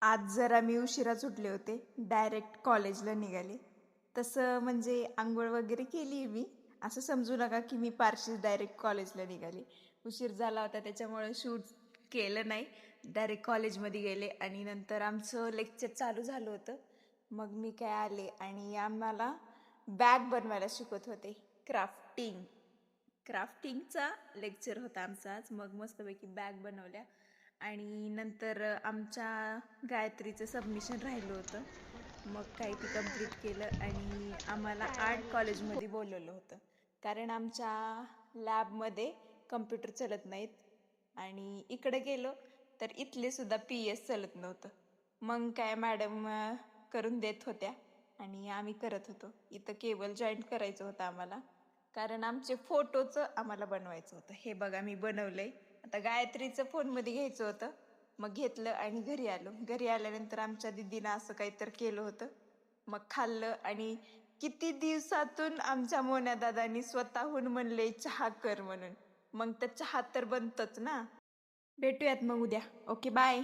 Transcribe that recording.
आज जरा मी उशिरा सुटले होते. डायरेक्ट कॉलेजला निघाले. तसं म्हणजे अंघोळ वगैरे केली मी. असं समजू नका की मी पारशीच डायरेक्ट कॉलेजला निघाले. उशीर झाला होता त्याच्यामुळे शूट केलं नाही. डायरेक्ट कॉलेजमध्ये गेले आणि नंतर आमचं लेक्चर चालू झालं होतं. मग मी काय आले आणि आम्हाला बॅग बनवायला शिकवत होते. क्राफ्टिंगचा लेक्चर होता आमचा आज. मग मस्तपैकी बॅग बनवल्या आणि नंतर आमच्या गायत्रीचं सबमिशन राहिलं होतं. मग काही ती कंप्लीट केलं आणि आम्हाला आर्ट कॉलेजमध्ये बोलवलं होतं. कारण आमच्या लॅबमध्ये कम्प्युटर चालत नाहीत आणि इकडे गेलो तर इथले सुद्धा PS चालत नव्हतं. मग काय मॅडम करून देत होत्या आणि आम्ही करत होतो. इथं केबल जॉईंट करायचं होतं आम्हाला, कारण आमचे फोटोचं आम्हाला बनवायचं होतं. हे बघा मी बनवलंय. आता गायत्रीचं फोनमध्ये घ्यायचं होतं. मग घेतलं आणि घरी आलो. घरी आल्यानंतर आमच्या दीदीनं असं काहीतरी केलं होतं. मग खाल्लं आणि किती दिवसातून आमच्या मोन्या दादांनी स्वतःहून म्हणले चहा कर म्हणून. मग तर चहा तर बनतोच ना. भेटूयात मग उद्या. Okay bye.